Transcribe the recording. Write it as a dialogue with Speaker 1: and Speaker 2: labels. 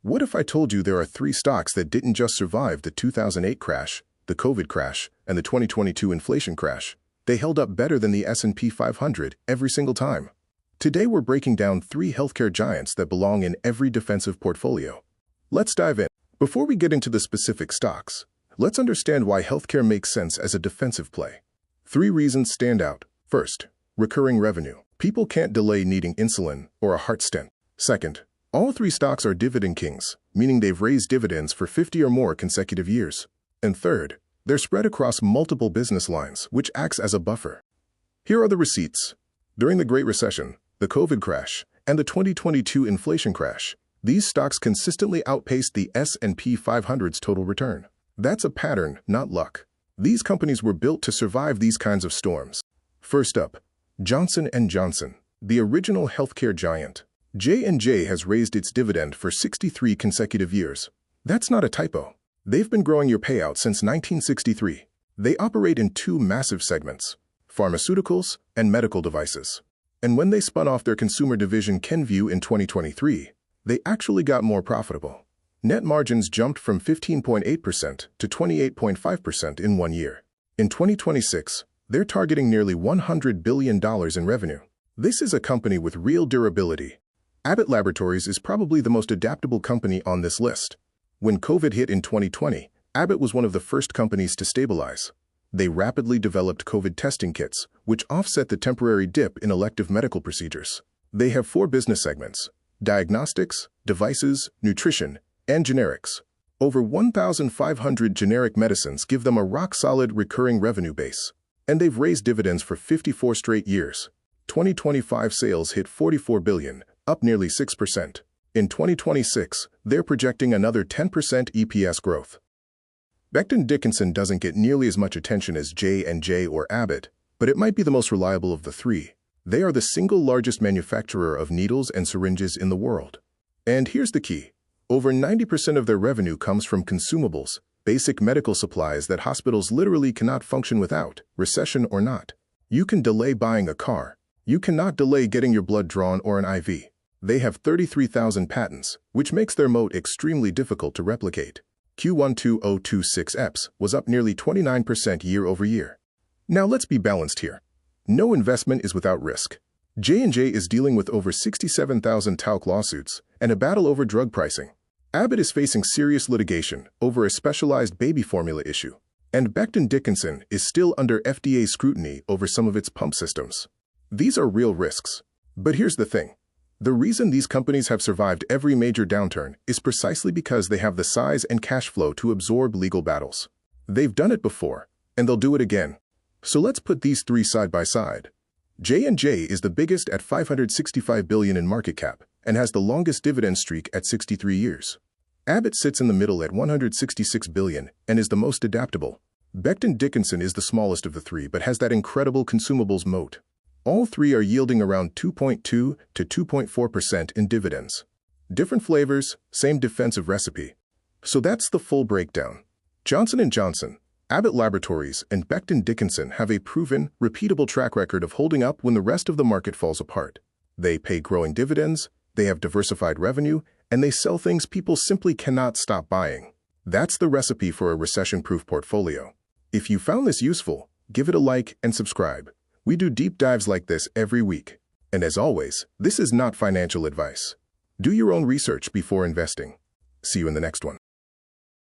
Speaker 1: What if I told you there are 3 stocks that didn't just survive the 2008 crash, the COVID crash, and the 2022 inflation crash? They held up better than the S&P 500 every single time. Today we're breaking down 3 healthcare giants that belong in every defensive portfolio. Let's dive in. Before we get into the specific stocks, let's understand why healthcare makes sense as a defensive play. 3 reasons stand out. First, recurring revenue. People can't delay needing insulin or a heart stent. Second, all 3 stocks are dividend kings, meaning they've raised dividends for 50 or more consecutive years. And third, they're spread across multiple business lines, which acts as a buffer. Here are the receipts. During the Great Recession, the COVID crash, and the 2022 inflation crash, these stocks consistently outpaced the S&P 500's total return. That's a pattern, not luck. These companies were built to survive these kinds of storms. First up, Johnson & Johnson, the original healthcare giant. J&J has raised its dividend for 63 consecutive years. That's not a typo. They've been growing your payout since 1963. They operate in 2 massive segments, pharmaceuticals and medical devices. And when they spun off their consumer division Kenvue in 2023, they actually got more profitable. Net margins jumped from 15.8% to 28.5% in 1 year. In 2026, they're targeting nearly $100 billion in revenue. This is a company with real durability. Abbott Laboratories is probably the most adaptable company on this list. When COVID hit in 2020, Abbott was one of the first companies to stabilize. They rapidly developed COVID testing kits, which offset the temporary dip in elective medical procedures. They have 4 business segments: diagnostics, devices, nutrition, and generics. Over 1,500 generic medicines give them a rock-solid recurring revenue base. And they've raised dividends for 54 straight years. 2025 sales hit $44 billion, up nearly 6%. In 2026, they're projecting another 10% EPS growth. Becton Dickinson doesn't get nearly as much attention as J&J or Abbott, but it might be the most reliable of the 3. They are the single largest manufacturer of needles and syringes in the world. And here's the key. Over 90% of their revenue comes from consumables, basic medical supplies that hospitals literally cannot function without, recession or not. You can delay buying a car. You cannot delay getting your blood drawn or an IV. They have 33,000 patents, which makes their moat extremely difficult to replicate. Q1 2026 EPS was up nearly 29% year over year. Now let's be balanced here. No investment is without risk. J&J is dealing with over 67,000 talc lawsuits and a battle over drug pricing. Abbott is facing serious litigation over a specialized baby formula issue. And Becton Dickinson is still under FDA scrutiny over some of its pump systems. These are real risks. But here's the thing. The reason these companies have survived every major downturn is precisely because they have the size and cash flow to absorb legal battles. They've done it before, and they'll do it again. So let's put these 3 side by side. J&J is the biggest at $565 billion in market cap and has the longest dividend streak at 63 years. Abbott sits in the middle at $166 billion and is the most adaptable. Becton Dickinson is the smallest of the 3 but has that incredible consumables moat. All 3 are yielding around 2.2 to 2.4% in dividends. Different flavors, same defensive recipe. So that's the full breakdown. Johnson & Johnson, Abbott Laboratories, and Becton Dickinson have a proven, repeatable track record of holding up when the rest of the market falls apart. They pay growing dividends, they have diversified revenue, and they sell things people simply cannot stop buying. That's the recipe for a recession-proof portfolio. If you found this useful, give it a like and subscribe. We do deep dives like this every week. And as always, this is not financial advice. Do your own research before investing. See you in the next one.